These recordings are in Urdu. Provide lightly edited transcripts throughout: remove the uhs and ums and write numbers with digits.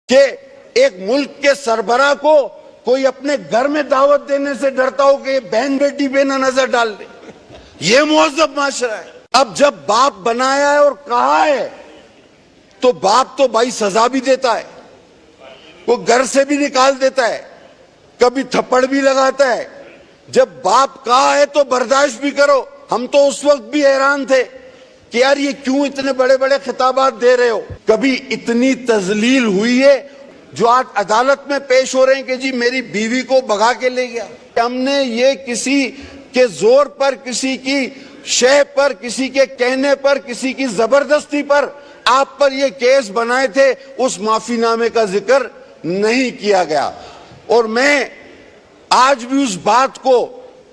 کہ ایک ملک کے سربراہ کو کوئی اپنے گھر میں دعوت دینے سے ڈرتا ہو کہ یہ بہن بیٹی پہ نہ نظر ڈال دے. یہ مہذب معاشرہ ہے. اب جب باپ بنایا ہے اور کہا ہے تو باپ تو بھائی سزا بھی دیتا ہے, وہ گھر سے بھی نکال دیتا ہے, کبھی تھپڑ بھی لگاتا ہے. جب باپ کہا ہے تو برداشت بھی کرو. ہم تو اس وقت بھی حیران تھے کہ یار یہ کیوں اتنے بڑے بڑے خطابات دے رہے ہو. کبھی اتنی تذلیل ہوئی ہے جو آج عدالت میں پیش ہو رہے ہیں کہ جی میری بیوی کو بھگا کے لے گیا. ہم نے یہ کسی کے زور پر, کسی کی شے پر, کسی کے کہنے پر, کسی کی زبردستی پر آپ پر یہ کیس بنائے تھے, اس معافی نامے کا ذکر نہیں کیا گیا. اور میں آج بھی اس بات کو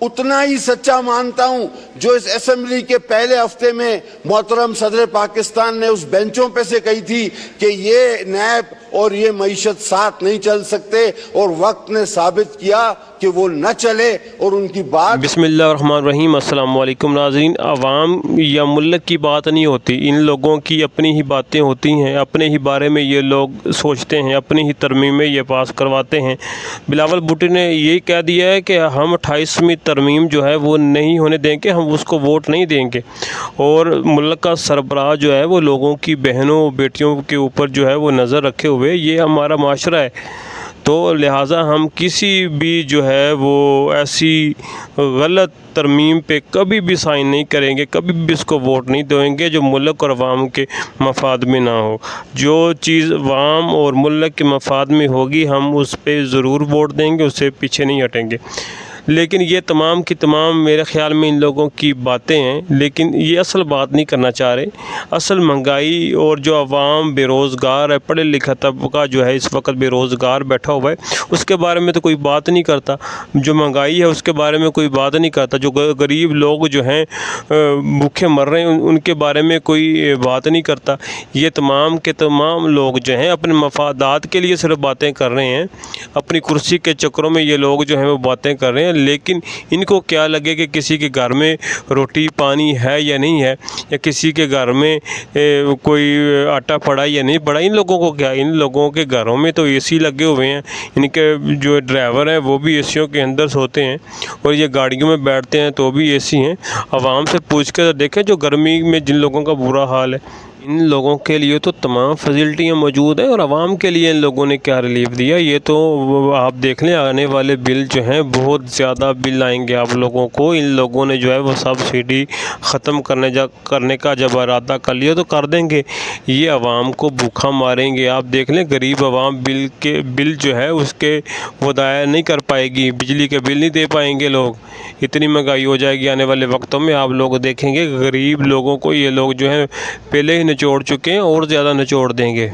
اتنا ہی سچا مانتا ہوں جو اس اسمبلی کے پہلے ہفتے میں محترم صدر پاکستان نے اس بینچوں پہ سے کہی تھی کہ یہ نیب اور یہ معیشت ساتھ نہیں چل سکتے, اور وقت نے ثابت کیا کہ وہ نہ چلے اور ان کی بات. بسم اللہ الرحمن الرحیم. السلام علیکم ناظرین. عوام یا ملک کی بات نہیں ہوتی, ان لوگوں کی اپنی ہی باتیں ہوتی ہیں, اپنے ہی بارے میں یہ لوگ سوچتے ہیں, اپنی ہی ترمیمیں یہ پاس کرواتے ہیں. بلاول بھٹو نے یہی کہہ دیا ہے کہ ہم 28ویں ترمیم جو ہے وہ نہیں ہونے دیں گے, ہم اس کو ووٹ نہیں دیں گے. اور ملک کا سربراہ جو ہے وہ لوگوں کی بہنوں بیٹیوں کے اوپر جو ہے وہ نظر رکھے ہوئے, یہ ہمارا معاشرہ ہے. تو لہٰذا ہم کسی بھی جو ہے وہ ایسی غلط ترمیم پہ کبھی بھی سائن نہیں کریں گے, کبھی بھی اس کو ووٹ نہیں دیں گے جو ملک اور عوام کے مفاد میں نہ ہو. جو چیز عوام اور ملک کے مفاد میں ہوگی ہم اس پہ ضرور ووٹ دیں گے, اس سے پیچھے نہیں ہٹیں گے. لیکن یہ تمام کی تمام میرے خیال میں ان لوگوں کی باتیں ہیں, لیکن یہ اصل بات نہیں کرنا چاہ رہے. اصل مہنگائی اور جو عوام بے روزگار ہے, پڑھے لکھا طبقہ جو ہے اس وقت بے روزگار بیٹھا ہوا ہے, اس کے بارے میں تو کوئی بات نہیں کرتا. جو مہنگائی ہے اس کے بارے میں کوئی بات نہیں کرتا. جو غریب لوگ جو ہیں بھوکے مر رہے ہیں ان کے بارے میں کوئی بات نہیں کرتا. یہ تمام کے تمام لوگ جو ہیں اپنے مفادات کے لیے صرف باتیں کر رہے ہیں, اپنی کرسی کے چکروں میں یہ لوگ جو ہیں وہ باتیں کر رہے ہیں. لیکن ان کو کیا لگے کہ کسی کے گھر میں روٹی پانی ہے یا نہیں ہے, یا کسی کے گھر میں کوئی آٹا پڑا یا نہیں پڑا. ان لوگوں کو کیا, ان لوگوں کے گھروں میں تو اے سی لگے ہوئے ہیں, ان کے جو ڈرائیور ہیں وہ بھی اے سیوں کے اندر سوتے ہیں, اور یہ گاڑیوں میں بیٹھتے ہیں تو بھی اے سی ہیں. عوام سے پوچھ کے دیکھیں جو گرمی میں جن لوگوں کا برا حال ہے, ان لوگوں کے لیے تو تمام فیسلٹیاں موجود ہیں, اور عوام کے لیے ان لوگوں نے کیا ریلیف دیا. یہ تو آپ دیکھ لیں آنے والے بل جو ہیں بہت زیادہ بل آئیں گے آپ لوگوں کو. ان لوگوں نے جو ہے وہ سبسڈی ختم کرنے کا جب ارادہ کر لیا تو کر دیں گے. یہ عوام کو بھوکا ماریں گے. آپ دیکھ لیں غریب عوام بل جو ہے اس کے وہ ادا نہیں کر پائے گی, بجلی کے بل نہیں دے پائیں گے لوگ. اتنی مہنگائی ہو جائے گی آنے والے وقتوں میں. آپ لوگ دیکھیں گے غریب لوگوں کو یہ لوگ جو ہیں پہلے ہی نچوڑ چکے ہیں اور زیادہ نچوڑ دیں گے.